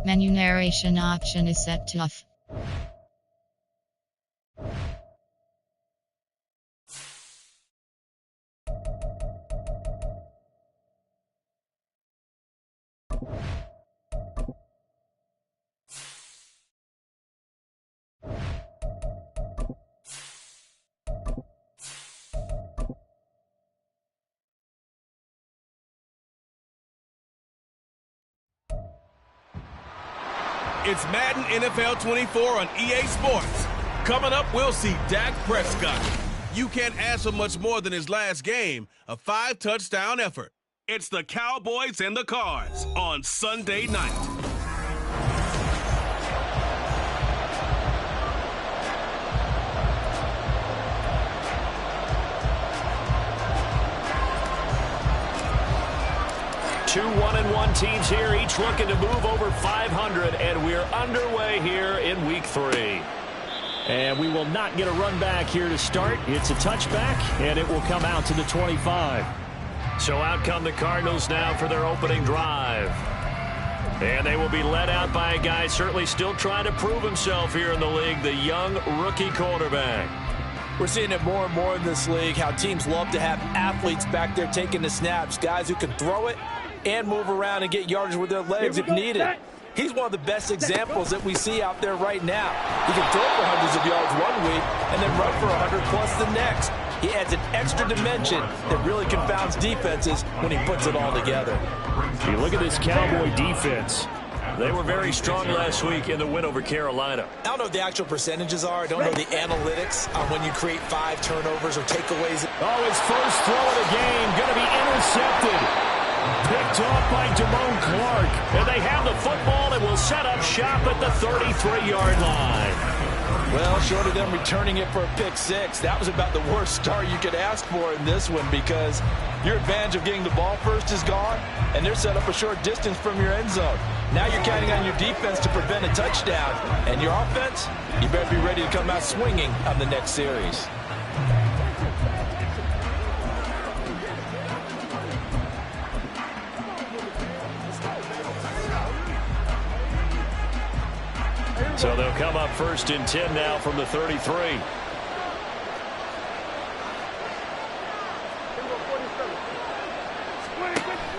Menu narration option is set to off. It's Madden NFL 24 on EA Sports. Coming up, we'll see Dak Prescott. You can't ask for much more than his last game, a 5-touchdown effort. It's the Cowboys and the Cards on Sunday night. Two 1-1 teams here, each looking to move over 500, and we're underway here in Week 3. And we will not get a run back here to start. It's a touchback, and it will come out to the 25. So out come the Cardinals now for their opening drive. And they will be led out by a guy certainly still trying to prove himself here in the league, the young rookie quarterback. We're seeing it more and more in this league, how teams love to have athletes back there taking the snaps, guys who can throw it and move around and get yardage with their legs if needed. He's one of the best examples that we see out there right now. He can throw for hundreds of yards one week and then run for 100+ the next. He adds an extra dimension that really confounds defenses when he puts it all together. You look at this Cowboy defense. They were very strong last week in the win over Carolina. I don't know what the actual percentages are. I don't know the analytics on when you create 5 turnovers or takeaways. Oh, his first throw of the game going to be intercepted. Picked off by Damone Clark. And they have the football and will set up shop at the 33-yard line. Well, short of them returning it for a pick 6, that was about the worst start you could ask for in this one because your advantage of getting the ball first is gone, and they're set up a short distance from your end zone. Now you're counting on your defense to prevent a touchdown, and your offense, you better be ready to come out swinging on the next series. So they'll come up first and 10 now from the 33.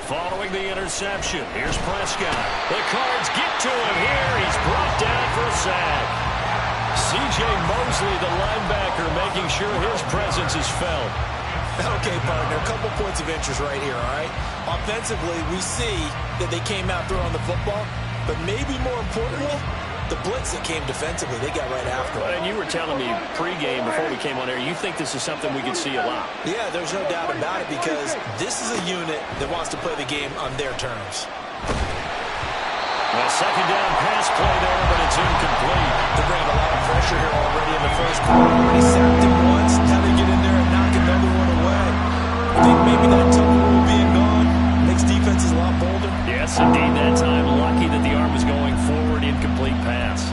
Following the interception, here's Prescott. The Cards get to him here. He's brought down for a sack. C.J. Mosley, the linebacker, making sure his presence is felt. Okay, partner, a couple points of interest right here, all right? Offensively, we see that they came out throwing the football, but maybe more importantly, the blitz that came defensively, they got right after it. And you were telling me pregame before we came on air, you think this is something we could see a lot. Yeah, there's no doubt about it because this is a unit that wants to play the game on their terms. Well, second down pass play there, but it's incomplete. They're bringing a lot of pressure here already in the first quarter. They sacked him once, now they get in there and knock another one away. I think maybe that tunnel rule being gone makes defenses a lot bolder. Yes, indeed, that time lucky that the arm was going forward, incomplete pass.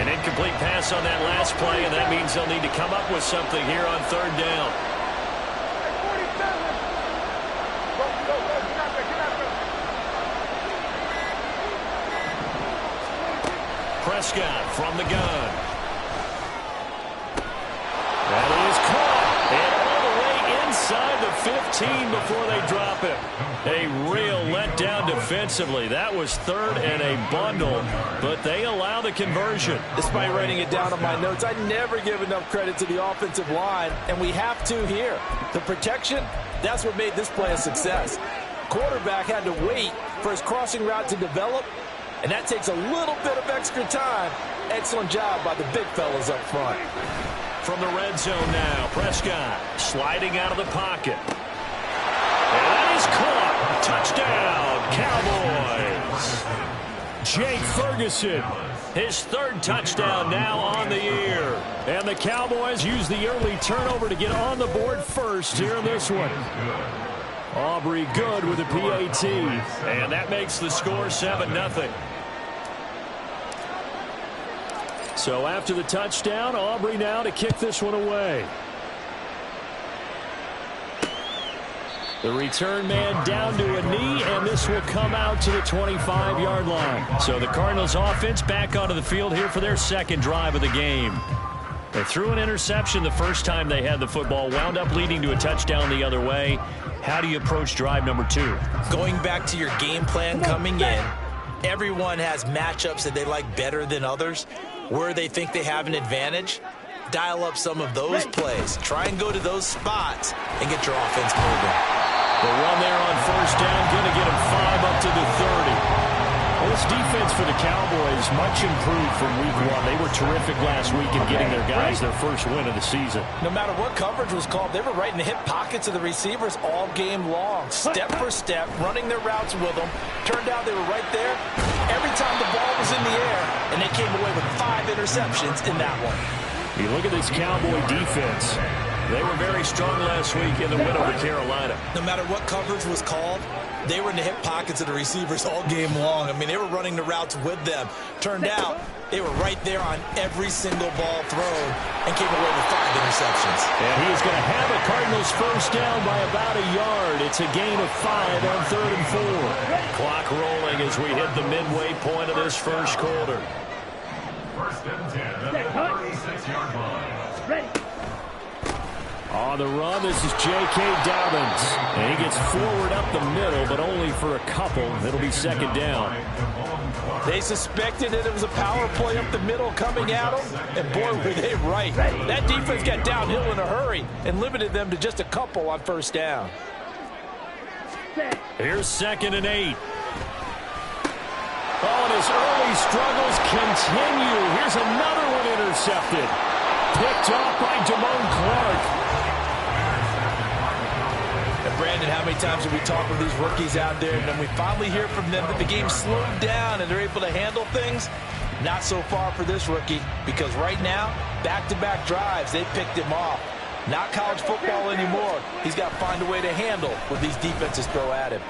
An incomplete pass on that last play, and that means they'll need to come up with something here on third down. Prescott from the gun. That is caught. And all the way inside the 15 before they drop it. A real letdown defensively. That was third and a bundle, but they allow the conversion. Despite writing it down on my notes, I never give enough credit to the offensive line, and we have to here. The protection, that's what made this play a success. Quarterback had to wait for his crossing route to develop, and that takes a little bit of extra time. Excellent job by the big fellas up front. From the red zone now, Prescott sliding out of the pocket. And that is caught. Touchdown, Cowboys. Jake Ferguson, his third touchdown now on the year. And the Cowboys use the early turnover to get on the board first here in this one. Aubrey good with a PAT. And that makes the score 7-0. So after the touchdown, Aubrey now to kick this one away. The return man down to a knee, and this will come out to the 25-yard line. So the Cardinals offense back onto the field here for their second drive of the game. They threw an interception the first time they had the football, wound up leading to a touchdown the other way. How do you approach drive number 2? Going back to your game plan coming in, everyone has matchups that they like better than others. Where they think they have an advantage, dial up some of those plays. Try and go to those spots and get your offense moving. The run there on first down, going to get him 5 up to the 30. Well, this defense for the Cowboys much improved from week 1. They were terrific last week in getting their guys their first win of the season. No matter what coverage was called, they were right in the hip pockets of the receivers all game long. Step for step, running their routes with them. Turned out they were right there every time the ball was in the air, and they came away with 5 interceptions in that one. You look at this Cowboy defense. They were very strong last week in the win over Carolina. No matter what coverage was called, they were in the hip pockets of the receivers all game long. I mean, they were running the routes with them. Turned out they were right there on every single ball thrown and came away with 5 interceptions. And he is going to have a Cardinals first down by about a yard. It's a gain of 5 on 3rd and 4. Clock rolling as we hit the midway point of this first quarter. First and 10 at the 36-yard line. Ready. On the run, this is J.K. Dobbins. And he gets forward up the middle, but only for a couple. It'll be second down. They suspected that it was a power play up the middle coming at them, and boy, were they right. That defense got downhill in a hurry and limited them to just a couple on first down. Here's 2nd and 8. Oh, and his early struggles continue. Here's another one intercepted. Picked off by Damone Clark. And Brandon, how many times have we talked with these rookies out there, and then we finally hear from them that the game slowed down and they're able to handle things? Not so far for this rookie, because right now, back-to-back drives, they picked him off. Not college football anymore. He's got to find a way to handle what these defenses throw at him.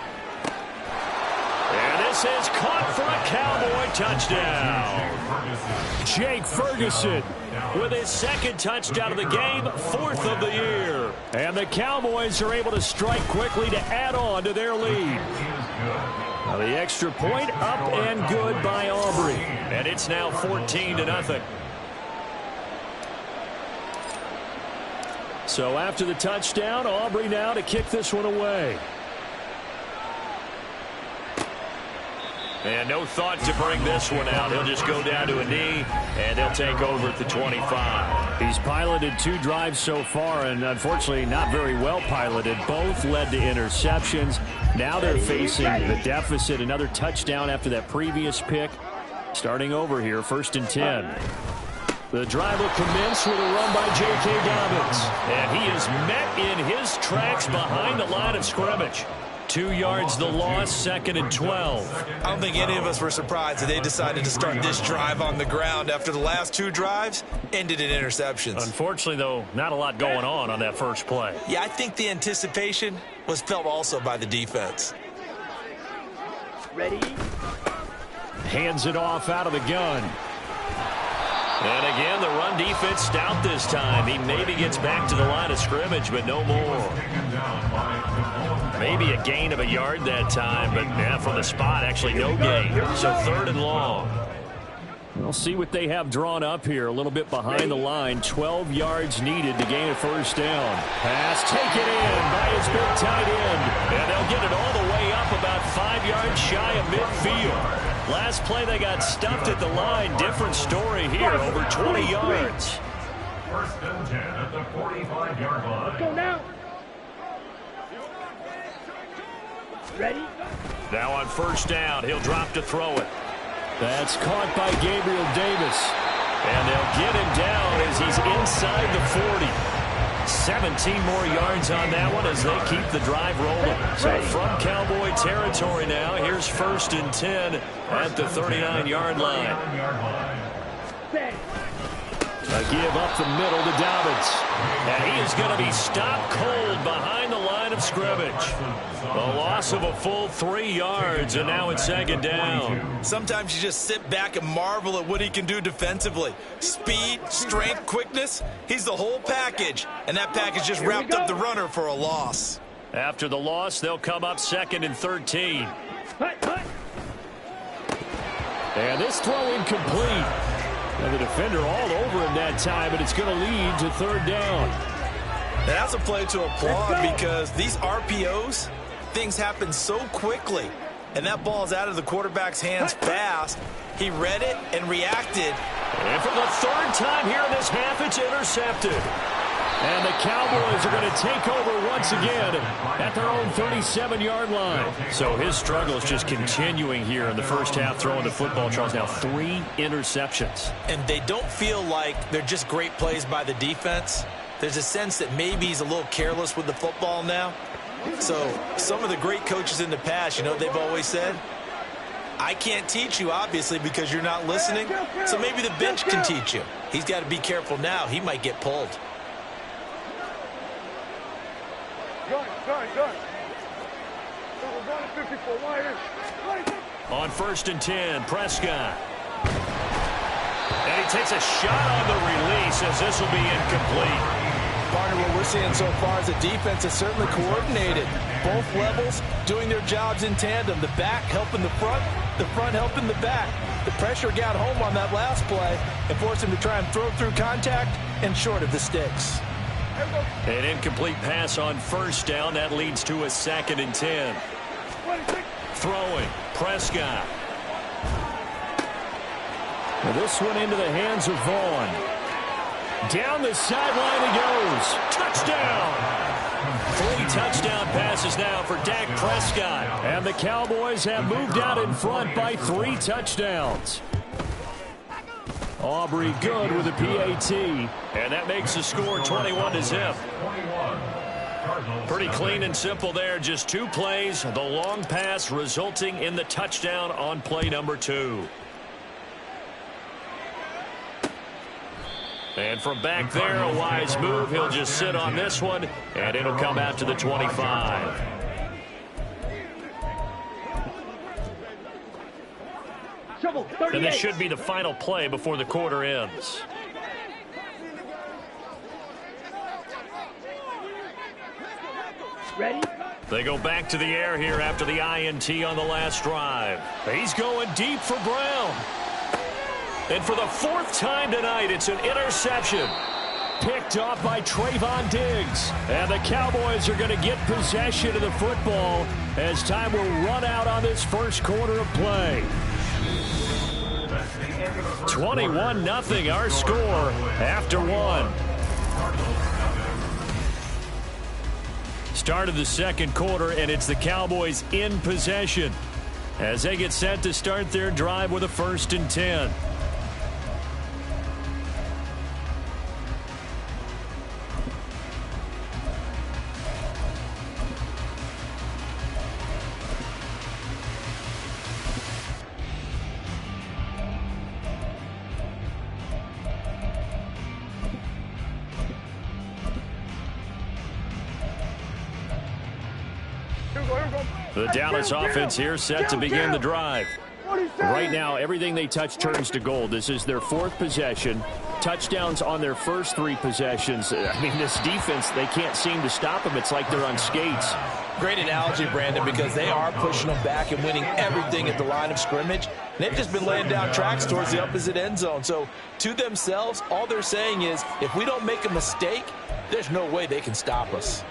And this is caught for a Cowboy touchdown. Jake Ferguson with his 2nd touchdown of the game, 4th of the year. And the Cowboys are able to strike quickly to add on to their lead. Now the extra point up and good by Aubrey. And it's now 14-0. So after the touchdown, Aubrey now to kick this one away. And no thought to bring this one out. He'll just go down to a knee, and they'll take over at the 25. He's piloted 2 drives so far, and unfortunately not very well piloted. Both led to interceptions. Now they're facing the deficit. Another touchdown after that previous pick. Starting over here, 1st and 10. The drive will commence with a run by J.K. Dobbins. And he is met in his tracks behind the line of scrimmage. 2 yards the loss, 2nd and 12. I don't think any of us were surprised that they decided to start this drive on the ground after the last 2 drives ended in interceptions. Unfortunately, though, not a lot going on that first play. Yeah, I think the anticipation was felt also by the defense. Ready. Hands it off out of the gun. And again, the run defense stout this time. He maybe gets back to the line of scrimmage, but no more. Maybe a gain of a yard that time, but from the spot, actually no gain. So 3rd and long. We'll see what they have drawn up here. A little bit behind the line. 12 yards needed to gain a first down. Pass taken in by his big tight end. And they'll get it all the way up about 5 yards shy of midfield. Last play they got stuffed at the line. Different story here, over 20 yards. 1st and 10 at the 45-yard line. Let's go now. Ready? Now on first down, he'll drop to throw it. That's caught by Gabriel Davis. And they'll get him down as he's inside the 40. 17 more yards on that one as they keep the drive rolling. So from Cowboy territory now, here's 1st and 10 at the 39-yard line. A give up the middle to Dobbins. And he is going to be stopped cold behind the line of scrimmage. A loss of a full 3 yards, and now it's 2nd down. Sometimes you just sit back and marvel at what he can do defensively. Speed, strength, quickness, he's the whole package. And that package just wrapped up the runner for a loss. After the loss, they'll come up 2nd and 13. And this throw incomplete. And the defender all over him that time, but it's going to lead to 3rd down. And that's a play to applaud because these RPOs, things happen so quickly. And that ball's out of the quarterback's hands fast. He read it and reacted. And for the 3rd time here in this half, it's intercepted. And the Cowboys are going to take over once again at their own 37-yard line. So his struggle is just continuing here in the first half, throwing the football. Charles, now 3 interceptions. And they don't feel like they're just great plays by the defense. There's a sense that maybe he's a little careless with the football now. So some of the great coaches in the past, you know, they've always said, I can't teach you, obviously, because you're not listening. So maybe the bench can teach you. He's got to be careful now. He might get pulled. On 1st and 10, Prescott. And he takes a shot on the release as this will be incomplete. Partner, what we're seeing so far is the defense is certainly coordinated. Both levels doing their jobs in tandem. The back helping the front helping the back. The pressure got home on that last play and forced him to try and throw through contact and short of the sticks. An incomplete pass on 1st down. That leads to a 2nd and 10. Throwing, Prescott. Well, this one into the hands of Vaughn. Down the sideline he goes. Touchdown! 3 touchdown passes now for Dak Prescott. And the Cowboys have moved out in front by 3 touchdowns. Aubrey good with a PAT. And that makes the score 21-0. Pretty clean and simple there. Just 2 plays. The long pass resulting in the touchdown on play number 2. And from back there, a wise move. He'll just sit on this one, and it'll come out to the 25. And this should be the final play before the quarter ends. Ready? They go back to the air here after the INT on the last drive. He's going deep for Brown. And for the 4th time tonight, it's an interception. Picked off by Trayvon Diggs. And the Cowboys are going to get possession of the football as time will run out on this first quarter of play. 21-0 our score after 1. Start of the 2nd quarter, and it's the Cowboys in possession as they get set to start their drive with a 1st and 10. The Dallas offense here set to begin the drive. Right now, everything they touch turns to gold. This is their 4th possession. Touchdowns on their first 3 possessions. I mean, this defense, they can't seem to stop them. It's like they're on skates. Great analogy, Brandon, because they are pushing them back and winning everything at the line of scrimmage. They've just been laying down tracks towards the opposite end zone. So to themselves, all they're saying is, if we don't make a mistake, there's no way they can stop us.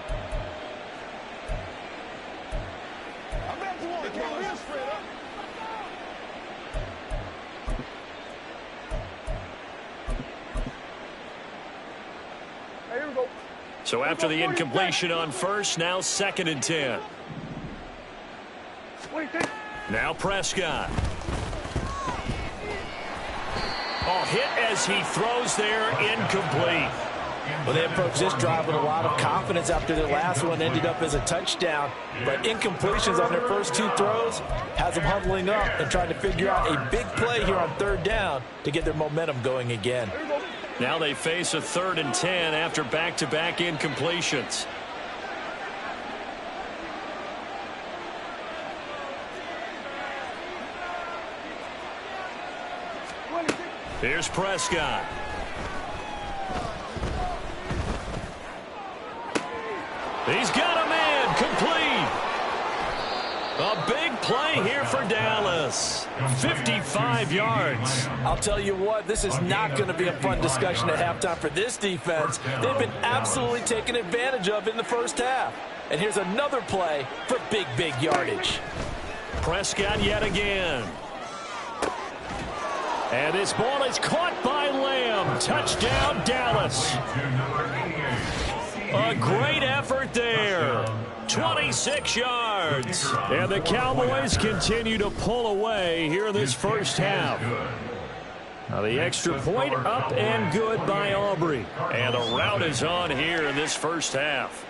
So after the incompletion on 1st, now 2nd and 10. Now Prescott. Oh, hit as he throws there, incomplete. Well, they approached this drive with a lot of confidence after their last one ended up as a touchdown. But incompletions on their first 2 throws has them huddling up and trying to figure out a big play here on 3rd down to get their momentum going again. Now they face a 3rd and 10 after back-to-back incompletions. Here's Prescott. He's got a man. big play here for Dallas. 55 yards. I'll tell you what, this is not going to be a fun discussion at halftime for this defense. They've been absolutely taken advantage of in the first half. And here's another play for big, big yardage. Prescott yet again. And this ball is caught by Lamb. Touchdown, Dallas. A great effort there. 26 yards. And the Cowboys continue to pull away here in this first half. Now the extra point up and good by Aubrey. And a rout is on here in this first half.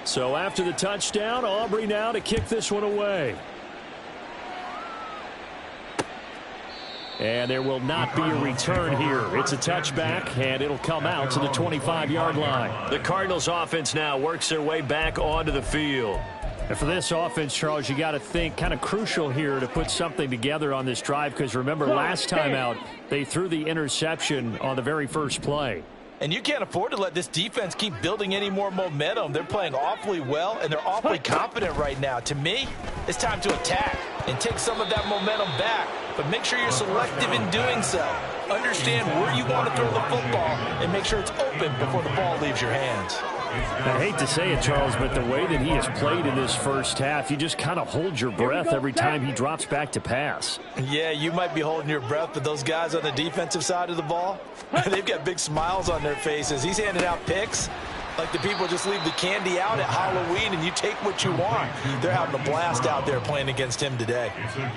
So after the touchdown, Aubrey now to kick this one away. And there will not be a return here. It's a touchback, and it'll come out to the 25-yard line. The Cardinals offense now works their way back onto the field. And for this offense, Charles, you got to think kind of crucial here to put something together on this drive, because remember last time out, they threw the interception on the very first play. And you can't afford to let this defense keep building any more momentum. They're playing awfully well, and they're awfully confident right now. To me, it's time to attack and take some of that momentum back. But make sure you're selective in doing so. Understand where you want to throw the football and make sure it's open before the ball leaves your hands. I hate to say it, Charles, but the way that he has played in this first half, you just kind of hold your breath every time he drops back to pass. Yeah, you might be holding your breath, but those guys on the defensive side of the ball, they've got big smiles on their faces. He's handing out picks like the people just leave the candy out at Halloween and you take what you want. They're having a blast out there playing against him today.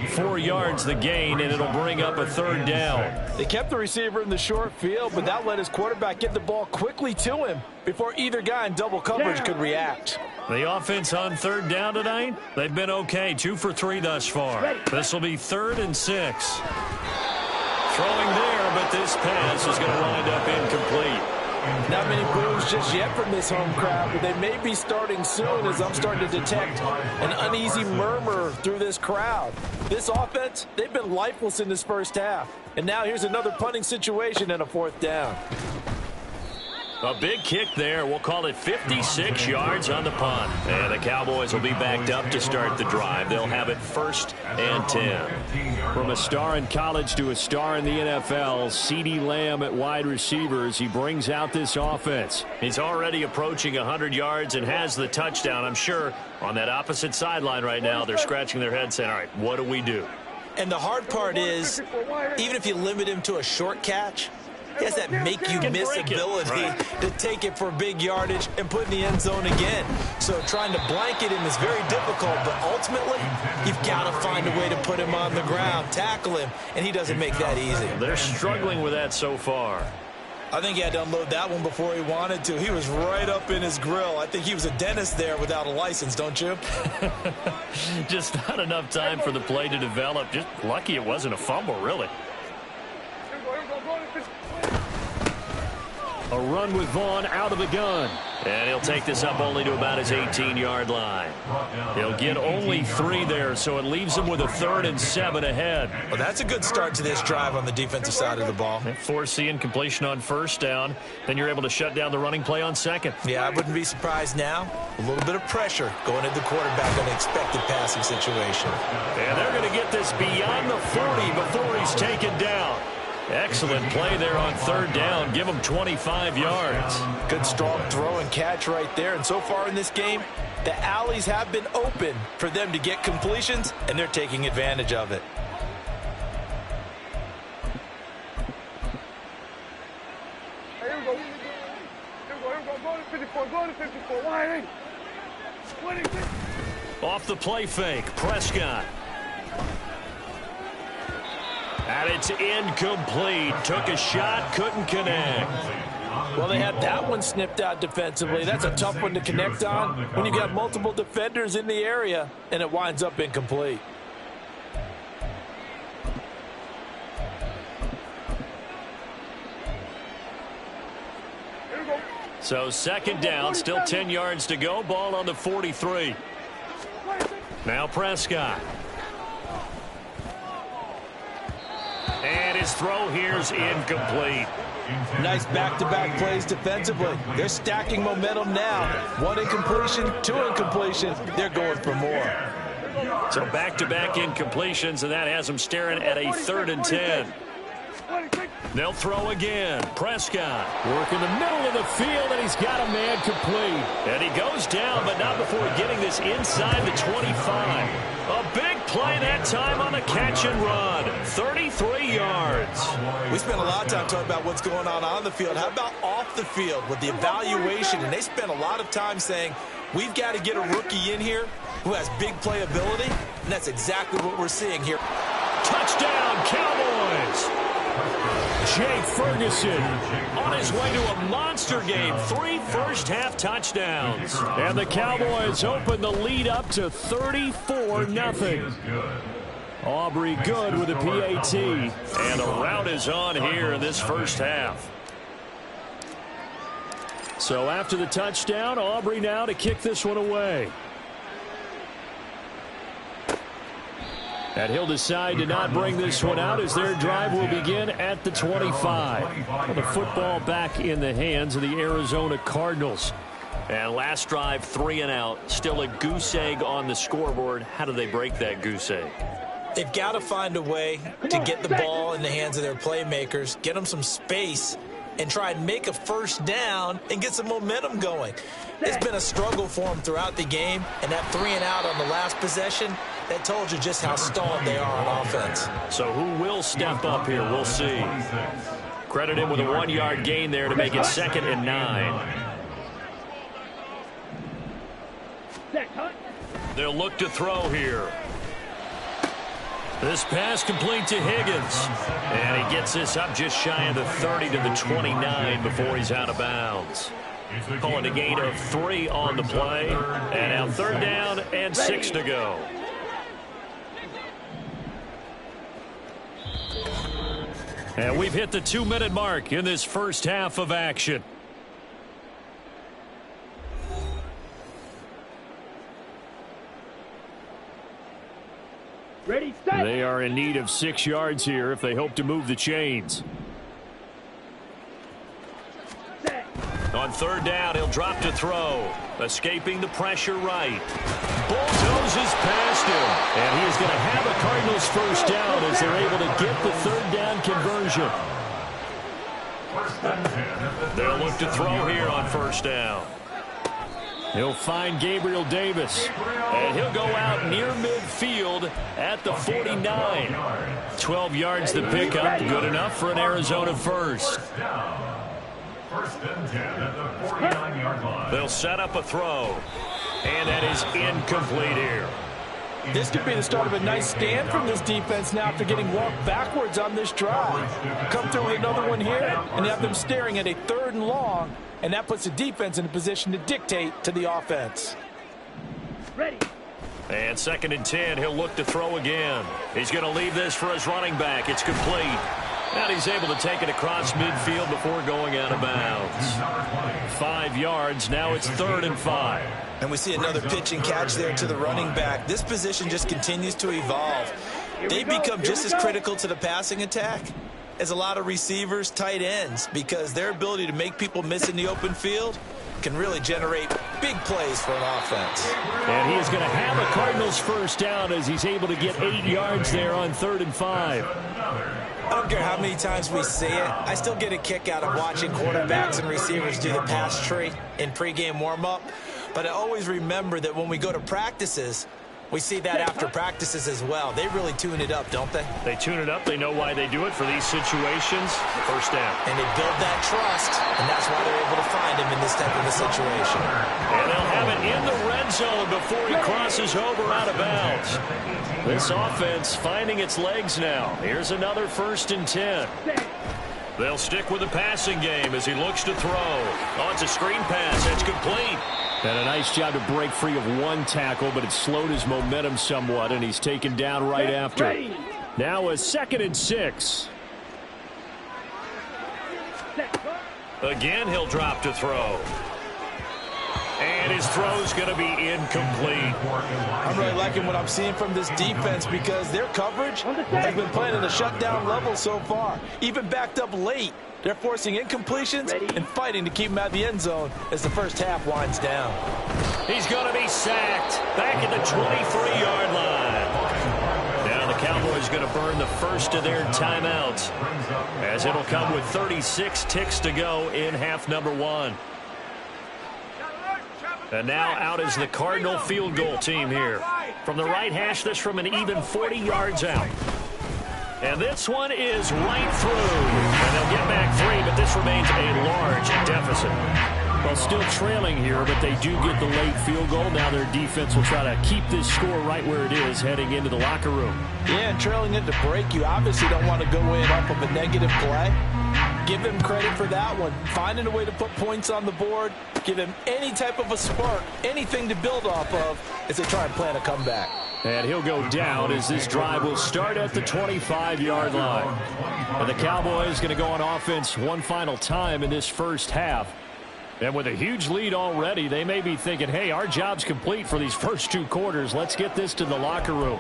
4 yards the gain, and it'll bring up a third down. They kept the receiver in the short field, but that let his quarterback get the ball quickly to him before either guy in double coverage could react. The offense on third down tonight, they've been okay. 2 for 3 thus far. This will be 3rd and 6. Throwing there, but this pass is going to wind up incomplete. Not many boos just yet from this home crowd, but they may be starting soon as I'm starting to detect an uneasy murmur through this crowd. This offense, they've been lifeless in this first half. And now here's another punting situation and a 4th down. A big kick there. We'll call it 56 yards on the punt. And the Cowboys will be backed up to start the drive. They'll have it 1st and 10. From a star in college to a star in the NFL, CeeDee Lamb at wide receivers. He brings out this offense. He's already approaching 100 yards and has the touchdown. I'm sure on that opposite sideline right now, they're scratching their head saying, all right, what do we do? And the hard part is, even if you limit him to a short catch, he has that make-you-miss ability to take it for big yardage and put in the end zone again. So trying to blanket him is very difficult, but ultimately, you've got to find a way to put him on the ground, tackle him, and he doesn't make that easy. They're struggling with that so far. I think he had to unload that one before he wanted to. He was right up in his grill. I think he was a dentist there without a license, don't you? Just not enough time for the play to develop. Just lucky it wasn't a fumble, really. A run with Vaughn out of the gun. And he'll take this up only to about his 18-yard line. He'll get only 3 there, so it leaves him with a 3rd and 7 ahead. Well, that's a good start to this drive on the defensive side of the ball. Force the incompletion on 1st down. Then you're able to shut down the running play on 2nd. Yeah, I wouldn't be surprised now. A little bit of pressure going into the quarterback on an expected passing situation. And they're going to get this beyond the 40 before he's taken down. Excellent play there on 3rd down. Give him 25 yards. Good strong throw and catch right there. And so far in this game, the alleys have been open for them to get completions, and they're taking advantage of it. Off the play fake, Prescott. And it's incomplete. Took a shot, couldn't connect. Well, they had that one snipped out defensively. That's a tough one to connect on when you've got multiple defenders in the area, and it winds up incomplete. So 2nd down, still 10 yards to go. Ball on the 43. Now Prescott. And his his throw here's incomplete. Nice back-to-back plays defensively. They're stacking momentum now. 1 incompletion, 2 incompletion. They're going for more. So back-to-back incompletions, and that has them staring at a 3rd and 10. They'll throw again. Prescott working the middle of the field, and he's got a man complete. And he goes down, but not before getting this inside the 25. A big play that time on the catch and run. 33 yards. We spent a lot of time talking about what's going on the field. How about off the field with the evaluation? And they spent a lot of time saying, we've got to get a rookie in here who has big playability, and that's exactly what we're seeing here. Touchdown, Cowboys! Jake Ferguson on his way to a monster game. 3 first-half touchdowns. And the Cowboys open the lead up to 34-0. Aubrey Good with a PAT. And the route is on here in this first half. So after the touchdown, Aubrey now to kick this one away. And he'll decide to not bring this one out as their drive will begin at the 25. Well, the football back in the hands of the Arizona Cardinals. And last drive, 3 and out. Still a goose egg on the scoreboard. How do they break that goose egg? They've got to find a way to get the ball in the hands of their playmakers, get them some space, and try and make a first down and get some momentum going. It's been a struggle for them throughout the game, and that 3 and out on the last possession, that told you just how stalled they are on offense. So who will step up here? We'll see. Credit him with a 1-yard gain there to make it 2nd and 9. They'll look to throw here. This pass complete to Higgins. And he gets this up just shy of the 30 to the 29 before he's out of bounds. Calling a gain of 3 on the play. And now 3rd down and 6 to go. And we've hit the 2-minute mark in this first half of action. Ready, set. They are in need of 6 yards here if they hope to move the chains. Set. On 3rd down, he'll drop to throw. Escaping the pressure right. Bulldozes past him. And he is going to have a Cardinals first down as they're able to get the 3rd down conversion. They'll look to throw here on 1st down. He'll find Gabriel Davis. And he'll go out near midfield at the 49. 12 yards to pick up. Good enough for an Arizona first. 1st and 10 at the 49-yard line. They'll set up a throw. And that is incomplete here. This could be the start of a nice stand from this defense now after getting walked backwards on this drive. Come through with another one here, and you have them staring at a 3rd and long, and that puts the defense in a position to dictate to the offense. Ready. And 2nd and 10, he'll look to throw again. He's going to leave this for his running back. It's complete. And he's able to take it across midfield before going out of bounds. 5 yards. Now it's 3rd and 5. And we see another pitch and catch there to the running back. This position just continues to evolve. They become just as critical to the passing attack as a lot of receivers, tight ends, because their ability to make people miss in the open field can really generate big plays for an offense. And he is going to have a Cardinals first down as he's able to get 8 yards there on 3rd and 5. I don't care how many times we see it. I still get a kick out of watching quarterbacks and receivers do the pass tree in pregame warm-up. But I always remember that when we go to practices, we see that after practices as well. They really tune it up, don't they? They tune it up. They know why they do it for these situations. First down. And they build that trust, and that's why they're able to find him in this type of a situation. And they'll have it in the red zone before he crosses over out of bounds. This offense finding its legs now. Here's another 1st and 10. They'll stick with the passing game as he looks to throw. Oh, it's a screen pass. It's complete. And a nice job to break free of one tackle, but it slowed his momentum somewhat, and he's taken down right after. Now a 2nd and 6. Again, he'll drop to throw. And his throw's going to be incomplete. I'm really liking what I'm seeing from this defense because their coverage has been playing at a shutdown level so far. Even backed up late, they're forcing incompletions and fighting to keep him out of the end zone as the first half winds down. He's going to be sacked back at the 23-yard line. Now the Cowboys going to burn the first of their timeouts as it'll come with 36 ticks to go in half number one. And now out is the Cardinal field goal team here. From the right hash, this from an even 40 yards out. And this one is right through. And they'll get back 3, but this remains a large deficit. Well, still trailing here, but they do get the late field goal. Now their defense will try to keep this score right where it is heading into the locker room. Yeah, and trailing it to break, you obviously don't want to go in off of a negative play. Give him credit for that one. Finding a way to put points on the board. Give him any type of a spark, anything to build off of as they try and plan a comeback. And he'll go down as this drive will start at the 25-yard line. And the Cowboys going to go on offense one final time in this first half. And with a huge lead already, they may be thinking, hey, our job's complete for these first 2 quarters. Let's get this to the locker room.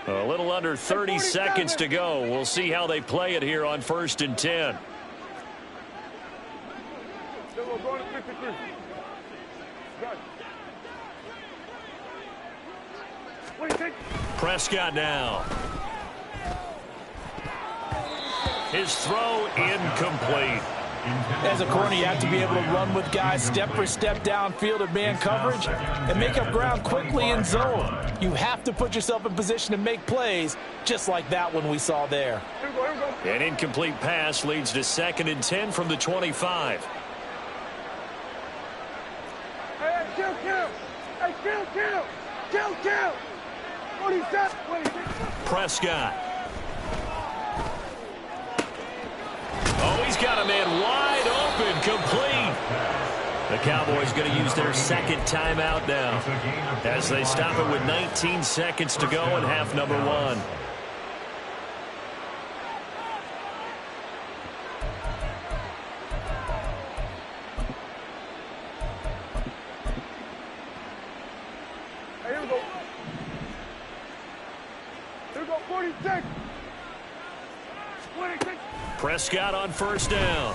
A little under 30 seconds to go. We'll see how they play it here on 1st and 10. Prescott now. His throw incomplete. As a corner, you have to be able to run with guys step for step downfield at man coverage and make up ground quickly in zone. You have to put yourself in position to make plays just like that one we saw there. An incomplete pass leads to 2nd and 10 from the 25. Hey, kill. Prescott. Oh, he's got a man wide open, complete. The Cowboys going to use their 2nd timeout now as they stop it with 19 seconds to go in half number one. Here we go. 46. 26. Prescott on 1st down.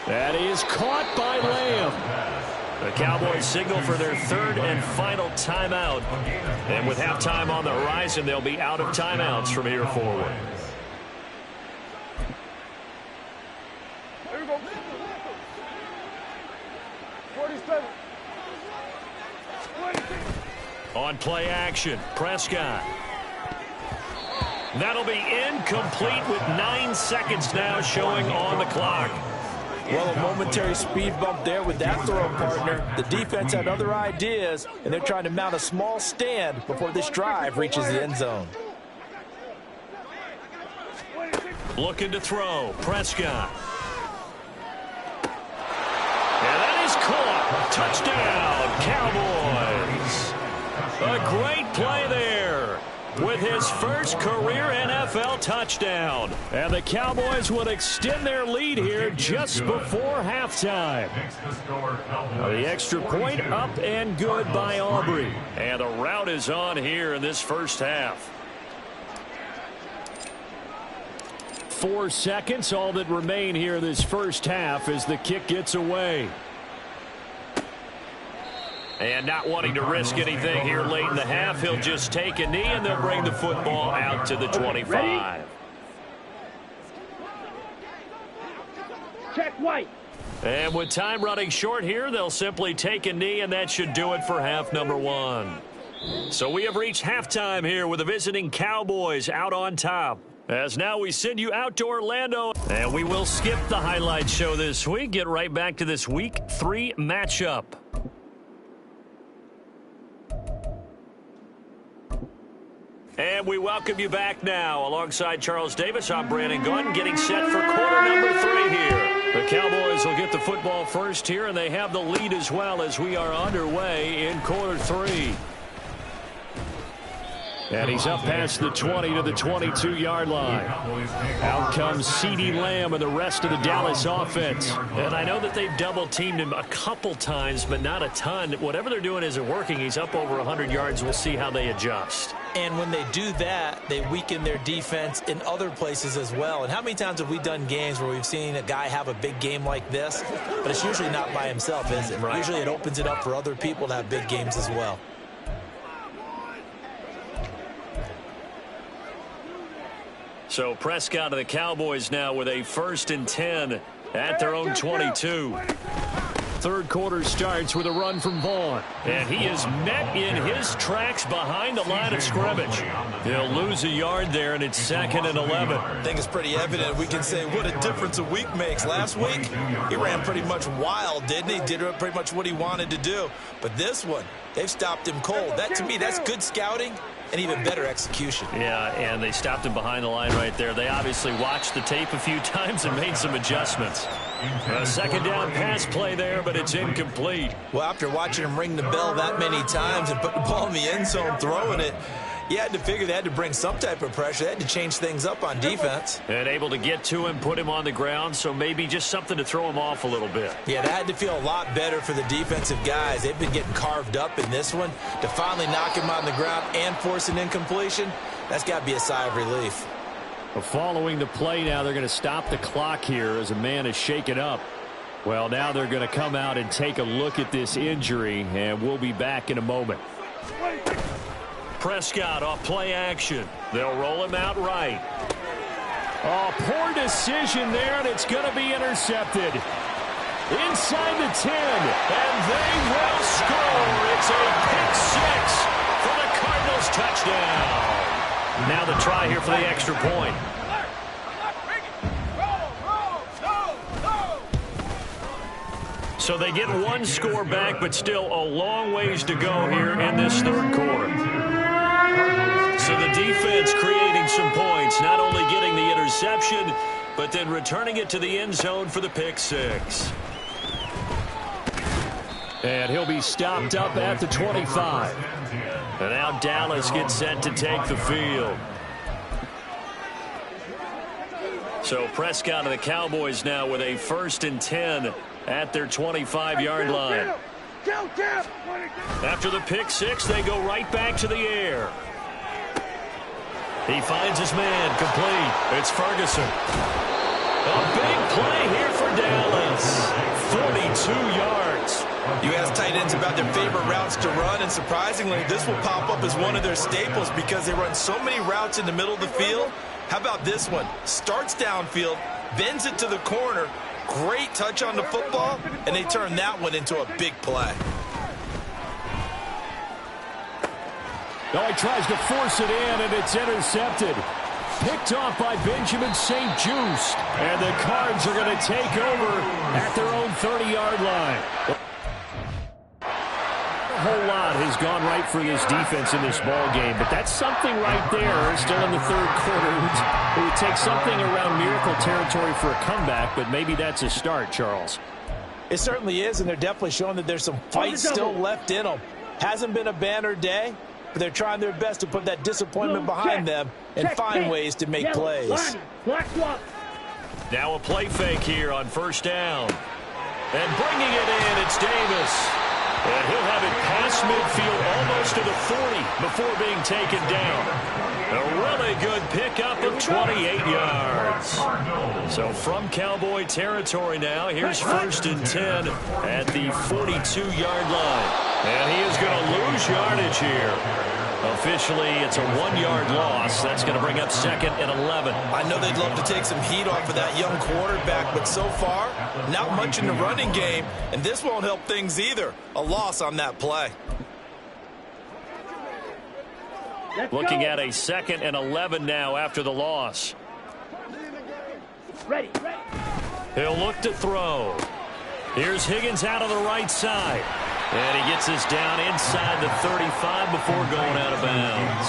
That is caught by Lamb. The Cowboys signal for their 3rd and final timeout. And with halftime on the horizon, they'll be out of timeouts from here forward. Here we go. 47. 26. On play action, Prescott. That'll be incomplete with 9 seconds now showing on the clock. Well, a momentary speed bump there with that throw, partner. The defense had other ideas, and they're trying to mount a small stand before this drive reaches the end zone. Looking to throw, Prescott. And that is caught. Touchdown, Cowboys. A great play there with his first career NFL touchdown. And the Cowboys will extend their lead here just before halftime. The extra point up and good by Aubrey. And the route is on here in this first half. 4 seconds, all that remain here this first half as the kick gets away. And not wanting to risk anything here late in the half, he'll just take a knee and they'll bring the football out to the 25. Check White. And with time running short here, they'll simply take a knee, and that should do it for half number one. So we have reached halftime here with the visiting Cowboys out on top. As now we send you out to Orlando, and we will skip the highlight show this week. Get right back to this Week 3 matchup. And we welcome you back now. Alongside Charles Davis, I'm Brandon Gaudin, getting set for quarter number 3 here. The Cowboys will get the football first here, and they have the lead as well as we are underway in quarter 3. And he's up past the 20 to the 22-yard line. Out comes CeeDee Lamb and the rest of the Dallas offense. And I know that they've double-teamed him a couple times, but not a ton. Whatever they're doing isn't working. He's up over 100 yards. We'll see how they adjust. And when they do that, they weaken their defense in other places as well. And how many times have we done games where we've seen a guy have a big game like this? But it's usually not by himself, is it? Right. Usually it opens it up for other people to have big games as well. So Prescott of the Cowboys now with a 1st and 10 at their own 22. Third quarter starts with a run from Vaughn. And he is met in his tracks behind the line of scrimmage. He'll lose a yard there, and it's 2nd and 11. I think it's pretty evident. We can say what a difference a week makes. Last week, he ran pretty much wild, didn't he? Did pretty much what he wanted to do. But this one, they've stopped him cold. That, to me, that's good scouting and even better execution. Yeah, and they stopped him behind the line right there. They obviously watched the tape a few times and made some adjustments. A 2nd down pass play there, but it's incomplete. Well, after watching him ring the bell that many times and put the ball in the end zone throwing it, you had to figure they had to bring some type of pressure. They had to change things up on defense. And able to get to him, put him on the ground, so maybe just something to throw him off a little bit. Yeah, that had to feel a lot better for the defensive guys. They've been getting carved up in this one. To finally knock him on the ground and force an incompletion, that's got to be a sigh of relief. Following the play now, they're going to stop the clock here as a man is shaken up. Well, now they're going to come out and take a look at this injury, and we'll be back in a moment. Prescott off play action. They'll roll him out right. Oh, poor decision there, and it's going to be intercepted. Inside the 10, and they will score. It's a pick six for the Cardinals touchdown. Now the try here for the extra point. So they get one score back, but still a long ways to go here in this third quarter. So the defense creating some points, not only getting the interception, but then returning it to the end zone for the pick six. And he'll be stopped up at the 25. And now Dallas gets set to take the field. So Prescott of the Cowboys now with a 1st and 10 at their 25-yard line. After the pick six, they go right back to the air. He finds his man, complete. It's Ferguson. A big play here for Dallas. 42 yards. You ask tight ends about their favorite routes to run, and surprisingly, this will pop up as one of their staples because they run so many routes in the middle of the field. How about this one? Starts downfield, bends it to the corner, great touch on the football, and they turn that one into a big play. No, he tries to force it in, and it's intercepted. Picked off by Benjamin St-Juste. And the Cards are going to take over at their own 30-yard line. A whole lot has gone right for this defense in this ball game, but that's something right there still in the third quarter. It would take something around miracle territory for a comeback, but maybe that's a start, Charles. It certainly is, and they're definitely showing that there's some fight still left in them. Hasn't been a banner day, but they're trying their best to put that disappointment behind them and find ways to make plays. Now a play fake here on 1st down. And bringing it in, it's Davis. And he'll have it past midfield almost to the 40 before being taken down. A really good pickup of 28 yards. So from Cowboy territory now, here's 1st and 10 at the 42-yard line. And he is going to lose yardage here. Officially, it's a 1-yard loss. That's going to bring up 2nd and 11. I know they'd love to take some heat off of that young quarterback, but so far, not much in the running game, and this won't help things either. A loss on that play. Looking at a 2nd and 11 now after the loss. Ready. He'll look to throw. Here's Higgins out of the right side. And he gets this down inside the 35 before going out of bounds.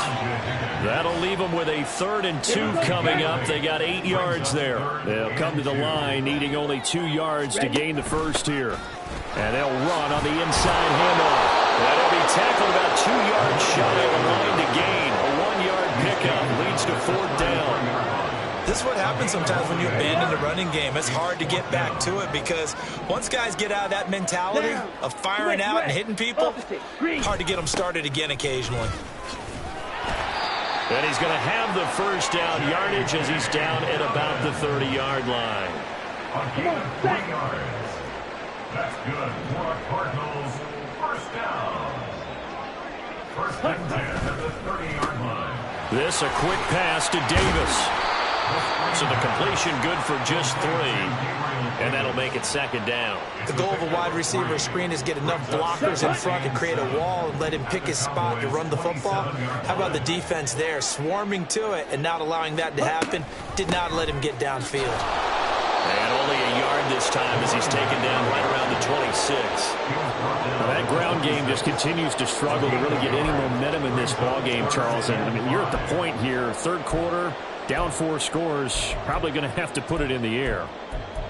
That'll leave them with a 3rd and 2 coming up. They got 8 yards there. They'll come to the line needing only 2 yards to gain the first here. And they'll run on the inside handoff. That'll be tackled about 2 yards shy of the line to gain. A pickup leads to 4th down. This is what happens sometimes when you abandon the running game. It's hard to get back to it because once guys get out of that mentality of firing out and hitting people, hard to get them started again occasionally. And he's going to have the 1st down yardage as he's down at about the 30-yard line. On gain of 3 yards. That's good for our Cardinals. 1st down. 1st and 10 at the 30-yard line. This a quick pass to Davis. So the completion good for just 3. And that'll make it 2nd down. The goal of a wide receiver screen is get enough blockers in front to create a wall and let him pick his spot to run the football. How about the defense there, swarming to it and not allowing that to happen? Did not let him get downfield. And only a yard this time as he's taken down right around the 26. Now that ground game just continues to struggle to really get any momentum in this ball game, Charles. And I mean, you're at the point here, 3rd quarter, down 4 scores, probably going to have to put it in the air.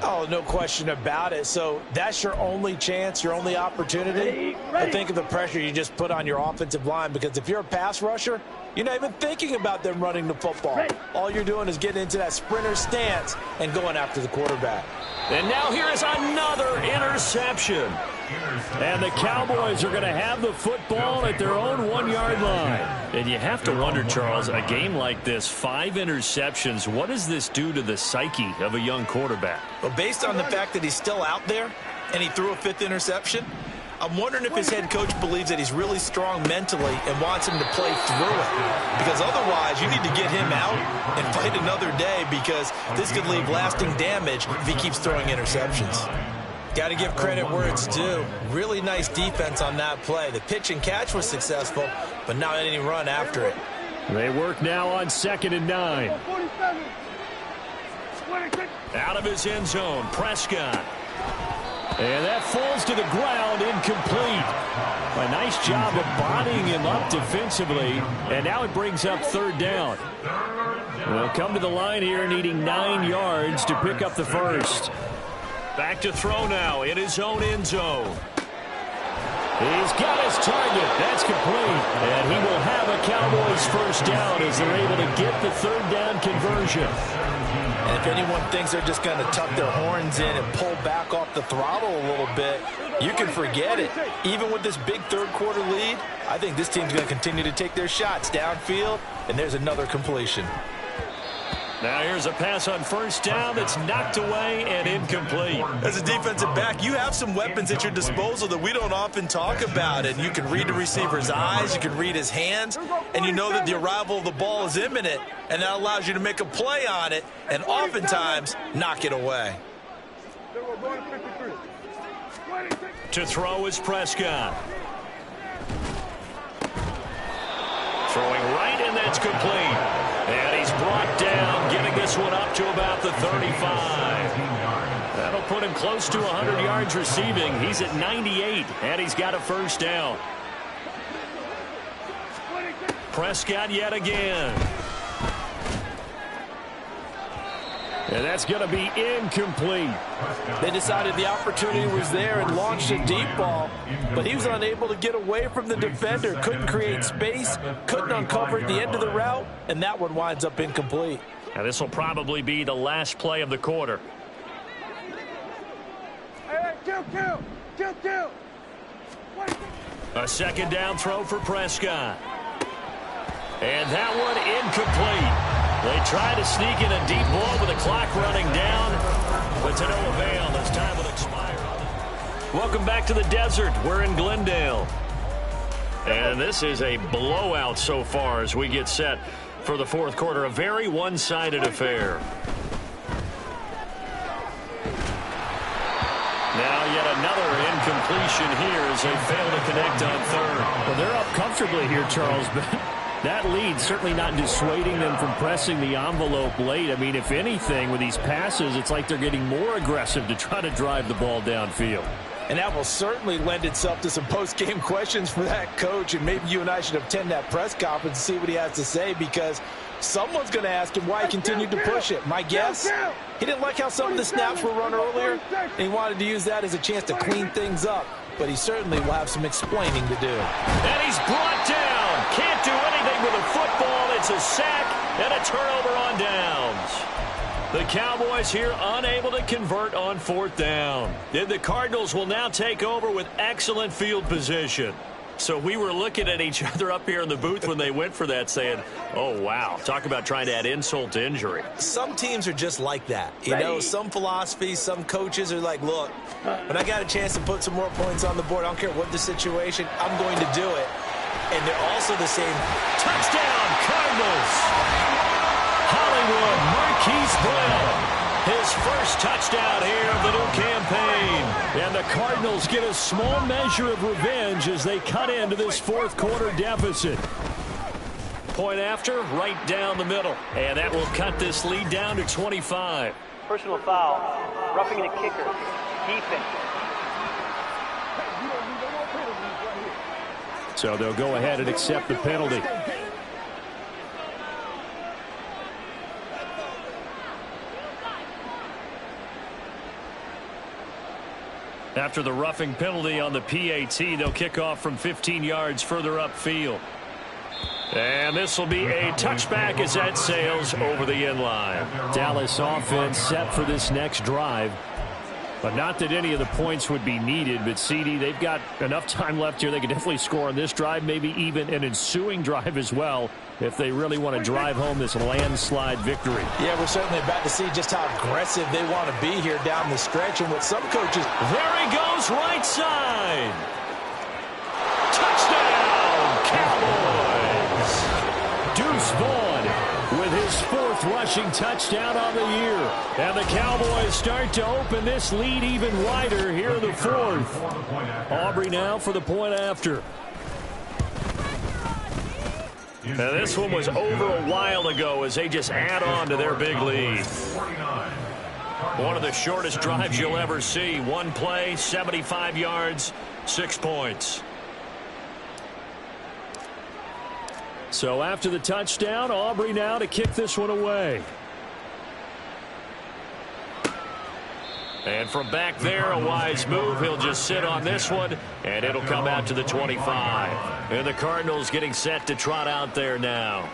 Oh, no question about it. So that's your only chance, your only opportunity. But think of the pressure you just put on your offensive line, because if you're a pass rusher, you're not even thinking about them running the football. All you're doing is getting into that sprinter stance and going after the quarterback. And now here is another interception. And the Cowboys are going to have the football at their own 1-yard line. And you have to wonder, Charles, a game like this, 5 interceptions, what does this do to the psyche of a young quarterback? But based on the fact that he's still out there and he threw a 5th interception, I'm wondering if his head coach believes that he's really strong mentally and wants him to play through it. Because otherwise, you need to get him out and fight another day, because this could leave lasting damage if he keeps throwing interceptions. Got to give credit where it's due. Really nice defense on that play. The pitch and catch was successful, but not any run after it. They work now on 2nd and 9. Out of his end zone, Prescott. And that falls to the ground, incomplete. A nice job of bodying him up defensively, and now it brings up 3rd down. They'll come to the line here needing 9 yards to pick up the 1st. Back to throw now in his own end zone. He's got his target. That's complete. And he will have a Cowboys 1st down as they're able to get the 3rd down conversion. And if anyone thinks they're just going to tuck their horns in and pull back off the throttle a little bit, you can forget it. Even with this big 3rd quarter lead, I think this team's going to continue to take their shots downfield, and there's another completion. Now here's a pass on 1st down that's knocked away and incomplete. As a defensive back, you have some weapons at your disposal that we don't often talk about. And you can read the receiver's eyes, you can read his hands, and you know that the arrival of the ball is imminent. And that allows you to make a play on it and oftentimes knock it away. To throw is Prescott. Throwing right, and that's complete. And he's brought down, getting this one up to about the 35. That'll put him close to 100 yards receiving. He's at 98, and he's got a 1st down. Prescott yet again. And that's going to be incomplete. They decided the opportunity was there and launched a deep ball, but he was unable to get away from the defender, couldn't create space, couldn't uncover at the end of the route, and that one winds up incomplete. Now this will probably be the last play of the quarter. Hey, kill. A 2nd down throw for Prescott. And that one incomplete. They try to sneak in a deep ball with the clock running down, but to no avail as time will expire. Welcome back to the desert. We're in Glendale. And this is a blowout so far as we get set for the 4th quarter. A very one-sided affair. Now yet another incompletion here as they fail to connect on 3rd. Well, they're up comfortably here, Charles, but that lead certainly not dissuading them from pressing the envelope late. I mean, if anything, with these passes, it's like they're getting more aggressive to try to drive the ball downfield. And that will certainly lend itself to some post-game questions for that coach, and maybe you and I should attend that press conference and see what he has to say, because someone's going to ask him why he continued to push it. My guess, he didn't like how some of the snaps were run earlier, and he wanted to use that as a chance to clean things up. But he certainly will have some explaining to do. And he's brought down. Can't do anything with a football It's a sack and a turnover on downs. The Cowboys here unable to convert on 4th down. And the Cardinals will now take over with excellent field position. So we were looking at each other up here in the booth when they went for that saying, oh, wow, talk about trying to add insult to injury. Some teams are just like that. You know, some philosophies, some coaches are like, look, when I got a chance to put some more points on the board, I don't care what the situation, I'm going to do it. And they're also the same. Touchdown, Cardinals! Hollywood, Marquise Brown. His first touchdown here of the new campaign. And the Cardinals get a small measure of revenge as they cut into this 4th quarter deficit. Point after, right down the middle. And that will cut this lead down to 25. Personal foul. Roughing the kicker. Defense. So they'll go ahead and accept the penalty. After the roughing penalty on the PAT, they'll kick off from 15 yards further upfield. And this will be a touchback as that sails over the end line. Dallas offense set for this next drive. But not that any of the points would be needed, but CD, they've got enough time left here. They can definitely score on this drive, maybe even an ensuing drive as well, if they really want to drive home this landslide victory. Yeah, we're certainly about to see just how aggressive they want to be here down the stretch. And with some coaches, there he goes, right side. Touchdown, Cowboys. Deuce Vaughn with his 4th rushing touchdown on the year. And the Cowboys start to open this lead even wider here in the 4th. Aubrey now for the point after. Now this one was over a while ago as they just add on to their big lead. One of the shortest drives you'll ever see. One play, 75 yards, 6 points. So after the touchdown, Aubrey now to kick this one away. And from back there, a wise move. He'll just sit on this one, and it'll come out to the 25. And the Cardinals getting set to trot out there now.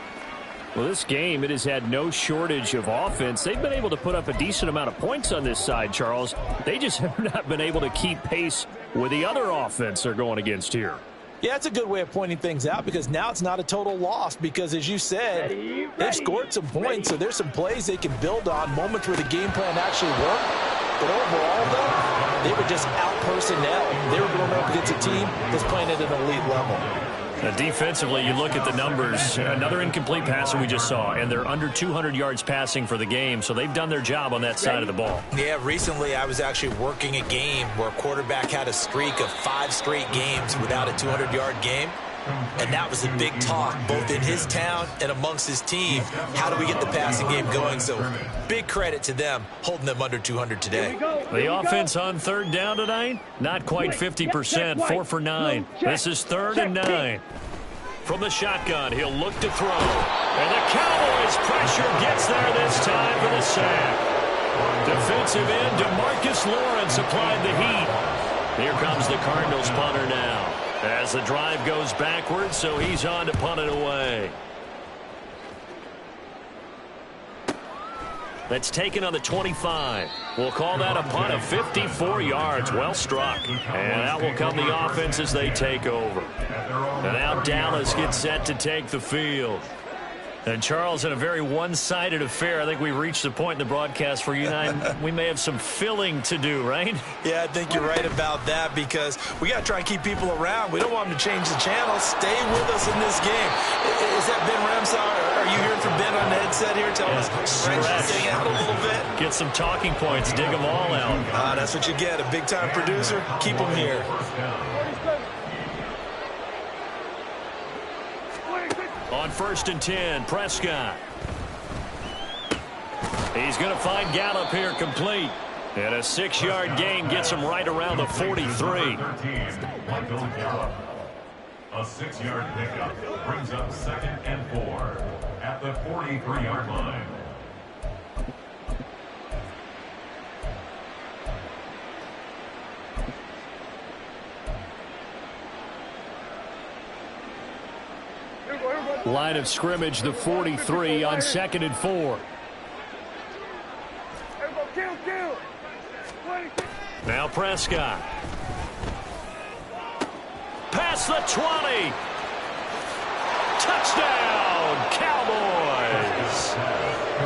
Well, this game, it has had no shortage of offense. They've been able to put up a decent amount of points on this side, Charles. They just have not been able to keep pace with the other offense they're going against here. yeah, that's a good way of pointing things out because now it's not a total loss because, as you said, they've scored some points, so there's some plays they can build on, moments where the game plan actually worked. But overall, though, they were just out-personnel. They were going up against a team that's playing at an elite level. Defensively, you look at the numbers. Another incomplete pass that we just saw, and they're under 200 yards passing for the game, so they've done their job on that side of the ball. Yeah, recently I was actually working a game where a quarterback had a streak of 5 straight games without a 200-yard game. And that was a big talk, both in his town and amongst his team. How do we get the passing game going? So big credit to them, holding them under 200 today. The offense on third down tonight, not quite 50%, 4 for 9. This is 3rd and 9. From the shotgun, he'll look to throw. And the Cowboys' pressure gets there this time for the sack. Defensive end, DeMarcus Lawrence applied the heat. Here comes the Cardinals punter now. As the drive goes backwards, so he's on to punt it away. That's taken on the 25. We'll call that a punt of 54 yards. Well struck. And out will come the offense as they take over. And now Dallas gets set to take the field. And Charles, in a very one-sided affair, I think we reached the point in the broadcast where you and I, we may have some filling to do, right? Yeah, I think you're right about that because we got to try and keep people around. We don't want them to change the channel. Stay with us in this game. Is that Ben Ramsar? Are you hearing from Ben on the headset here telling us stretch out a little bit? Get some talking points. Dig them all out. That's what you get. A big-time producer. Keep them here. On 1st and 10, Prescott. He's going to find Gallup here complete. And a 6-yard gain gets him right around the 43. A 6-yard pickup brings up 2nd and 4 at the 43-yard line. Line of scrimmage, the 43 on 2nd and 4. Now Prescott. Past the 20. Touchdown, Cowboys.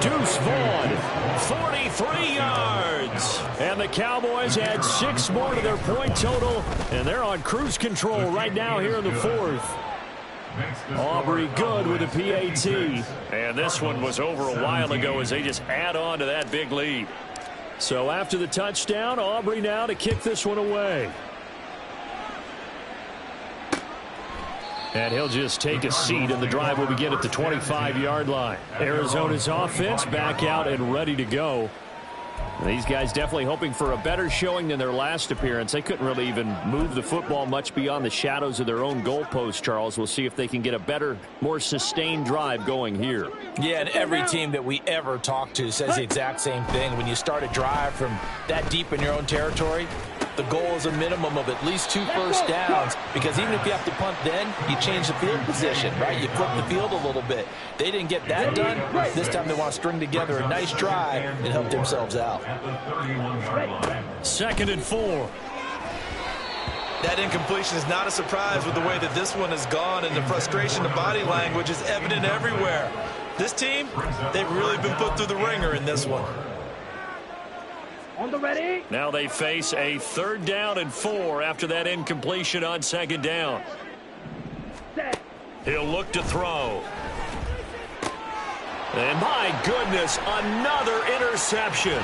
Deuce Vaughn, 43 yards. And the Cowboys add 6 more to their point total, and they're on cruise control right now here in the 4th. Aubrey good with a PAT. And this one was over a while ago as they just add on to that big lead. So after the touchdown, Aubrey now to kick this one away. And he'll just take a seat, and the drive will begin at the 25-yard line. Arizona's offense back out and ready to go. These guys definitely hoping for a better showing than their last appearance. They couldn't really even move the football much beyond the shadows of their own goalpost, Charles. We'll see if they can get a better, more sustained drive going here. Yeah, and every team that we ever talk to says the exact same thing. When you start a drive from that deep in your own territory, the goal is a minimum of at least 2 first downs, because even if you have to punt then, you change the field position, right? You flip the field a little bit. They didn't get that done. This time they want to string together a nice drive and help themselves out. 2nd and 4. That incompletion is not a surprise with the way that this one has gone, and the frustration, the body language is evident everywhere. This team, they've really been put through the ringer in this one. On the ready. Now they face a 3rd down and 4 after that incompletion on 2nd down. He'll look to throw. And my goodness, another interception.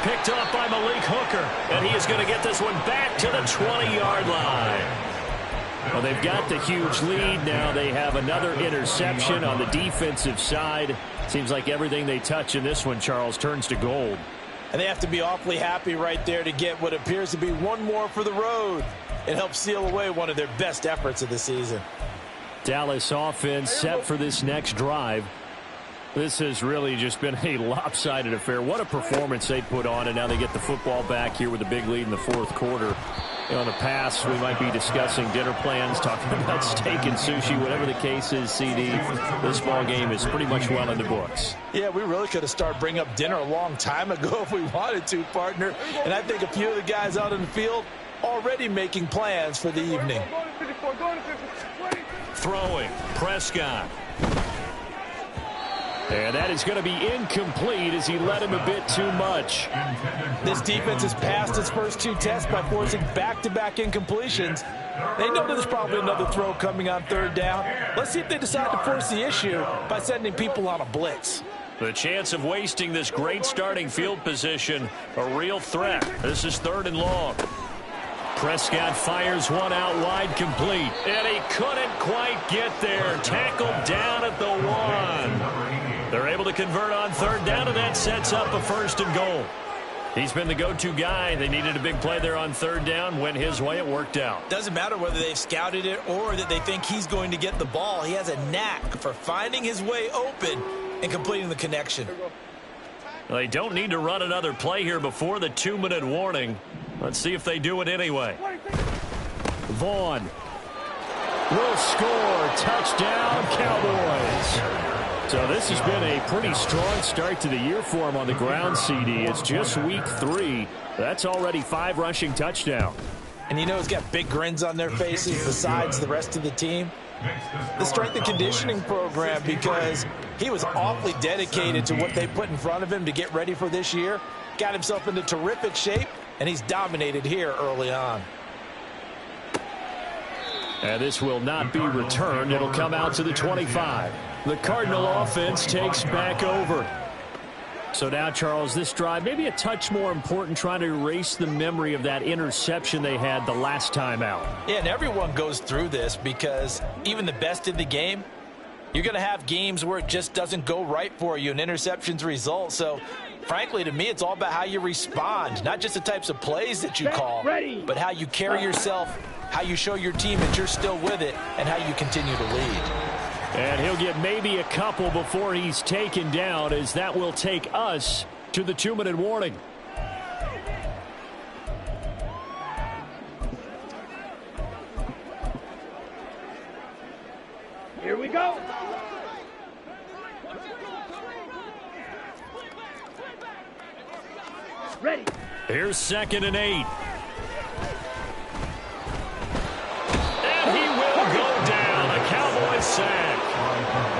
Picked off by Malik Hooker. And he is going to get this one back to the 20-yard line. Well, they've got the huge lead. Now they have another interception on the defensive side. Seems like everything they touch in this one, Charles, turns to gold. And they have to be awfully happy right there to get what appears to be one more for the road. It helps seal away one of their best efforts of the season. Dallas offense set for this next drive. This has really just been a lopsided affair. What a performance they put on, and now they get the football back here with a big lead in the 4th quarter. On the pass, we might be discussing dinner plans, talking about steak and sushi, whatever the case is, CD. This ball game is pretty much well in the books. Yeah, we really could have started bringing up dinner a long time ago if we wanted to, partner. And I think a few of the guys out in the field already making plans for the evening. Throwing, Prescott. And that is going to be incomplete as he led him a bit too much. This defense has passed its first 2 tests by forcing back-to-back incompletions. They know there's probably another throw coming on 3rd down. Let's see if they decide to force the issue by sending people on a blitz. The chance of wasting this great starting field position, a real threat. This is 3rd and long. Prescott fires one out wide, complete. And he couldn't quite get there. Tackled down at the 1. They're able to convert on 3rd down, and that sets up a 1st and goal. He's been the go-to guy. They needed a big play there on 3rd down. Went his way. It worked out. Doesn't matter whether they've scouted it or that they think he's going to get the ball. He has a knack for finding his way open and completing the connection. They don't need to run another play here before the 2-minute warning. Let's see if they do it anyway. Vaughn will score. Touchdown, Cowboys. So this has been a pretty strong start to the year for him on the ground, CD. It's just week 3. That's already 5 rushing touchdowns. And you know he's got big grins on their faces besides the rest of the team. The strength and conditioning program, because he was awfully dedicated to what they put in front of him to get ready for this year. Got himself into terrific shape, and he's dominated here early on. And this will not be returned. It'll come out to the 25. The Cardinal offense takes back over. So now, Charles, this drive maybe a touch more important, trying to erase the memory of that interception they had the last time out. Yeah, and everyone goes through this, because even the best in the game, you're going to have games where it just doesn't go right for you, and interceptions result. So, frankly, to me, it's all about how you respond, not just the types of plays that you call, but how you carry yourself, how you show your team that you're still with it, and how you continue to lead. And he'll get maybe a couple before he's taken down, as that will take us to the 2-minute warning. Here we go. Ready. Here's 2nd and 8. And he will go down. A Cowboys sack.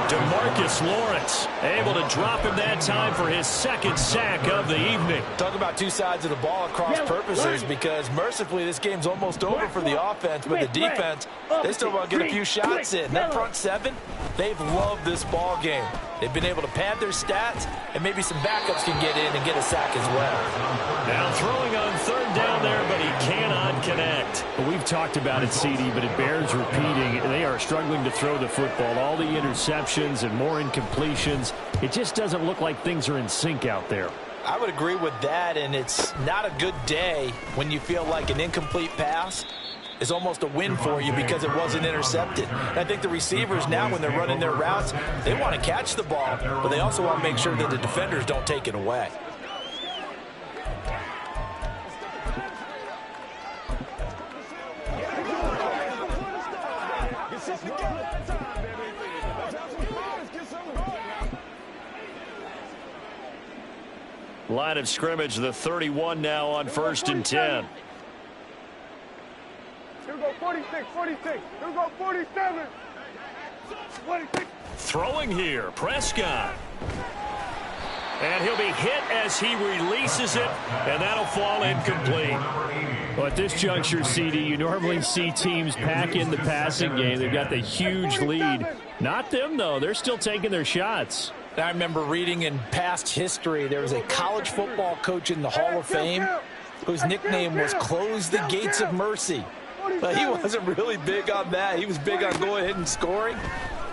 DeMarcus Lawrence able to drop him that time for his 2nd sack of the evening. Talk about two sides of the ball at cross purposes, because mercifully this game's almost over for the offense, but the defense, they still want to get a few shots in. That front seven, they've loved this ball game. They've been able to pad their stats, and maybe some backups can get in and get a sack as well. Now throwing on 3rd down there, but he cannot connect. Well, we've talked about it, CD, but it bears repeating. They are struggling to throw the football. All the interceptions and more incompletions. It just doesn't look like things are in sync out there. I would agree with that, and it's not a good day when you feel like an incomplete pass is almost a win for you because it wasn't intercepted. And I think the receivers now, when they're running their routes, they want to catch the ball, but they also want to make sure that the defenders don't take it away. Line of scrimmage, the 31 now on 1st and 10. Here we go, 46, 46. Here we go, 47. 46. Throwing here, Prescott. And he'll be hit as he releases it, and that'll fall incomplete. Well, at this juncture, CD, you normally see teams pack in the passing game. They've got the huge lead. Not them, though. They're still taking their shots. I remember reading in past history, there was a college football coach in the Hall of Fame whose nickname was Close the Gates of Mercy. But he wasn't really big on that. He was big on going ahead and scoring.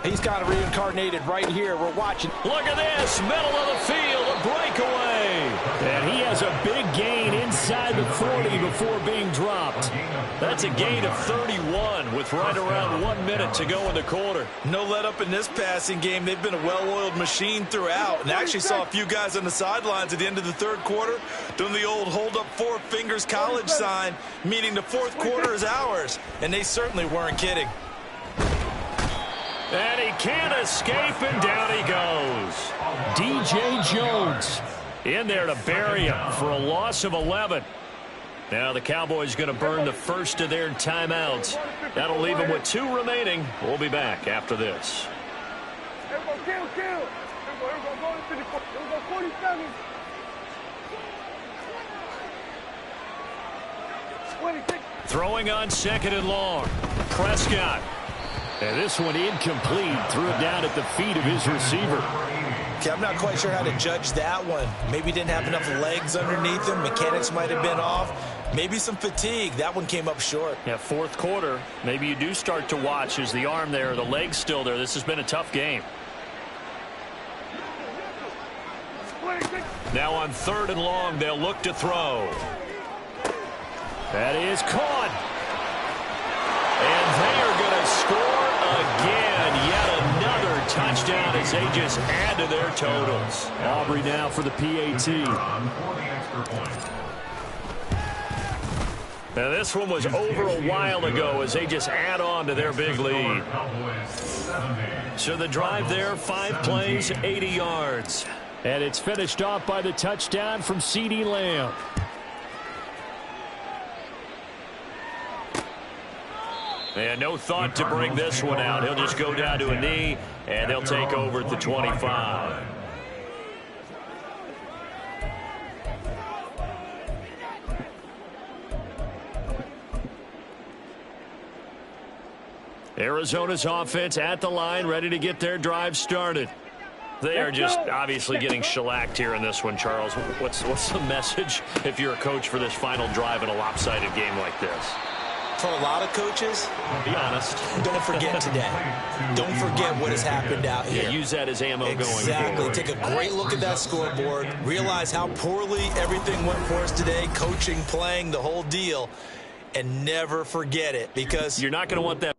He's kind of reincarnated right here. We're watching. Look at this, middle of the field, a breakaway. And he has a big gain inside the 40 before being dropped. That's a gain of 31 with right around 1 minute to go in the quarter. No let up in this passing game. They've been a well-oiled machine throughout, and actually saw a few guys on the sidelines at the end of the 3rd quarter doing the old hold up 4 fingers college sign, meaning the 4th quarter is ours, and they certainly weren't kidding. And he can't escape, and down he goes. DJ Jones in there to bury him for a loss of 11. Now the Cowboys going to burn the first of their timeouts. That'll leave them with 2 remaining. We'll be back after this. Here we go, kill. Here we go, 47. 26. Throwing on 2nd and long. Prescott. And this one incomplete. Threw it down at the feet of his receiver. Okay, I'm not quite sure how to judge that one. Maybe didn't have enough legs underneath him. Mechanics might have been off. Maybe some fatigue. That one came up short. Yeah, 4th quarter. Maybe you do start to watch. Is the arm there, the leg's still there? This has been a tough game. Now on 3rd and long, they'll look to throw. That is caught. And they are going to score again. Yet another touchdown as they just add to their totals. Aubrey now for the PAT. Now this one was over a while ago as they just add on to their big lead. So the drive there, 5 plays, 80 yards. And it's finished off by the touchdown from CeeDee Lamb. And no thought to bring this one out. He'll just go down to a knee, and they'll take over at the 25. Arizona's offense at the line, ready to get their drive started. They are just obviously getting shellacked here in this one, Charles. What's the message if you're a coach for this final drive in a lopsided game like this? For a lot of coaches, be honest. Don't forget today. Don't forget what has happened out here. Yeah, use that as ammo going forward. Exactly. Take a great look at that scoreboard. Realize how poorly everything went for us today. Coaching, playing, the whole deal. And never forget it, because you're not going to want that.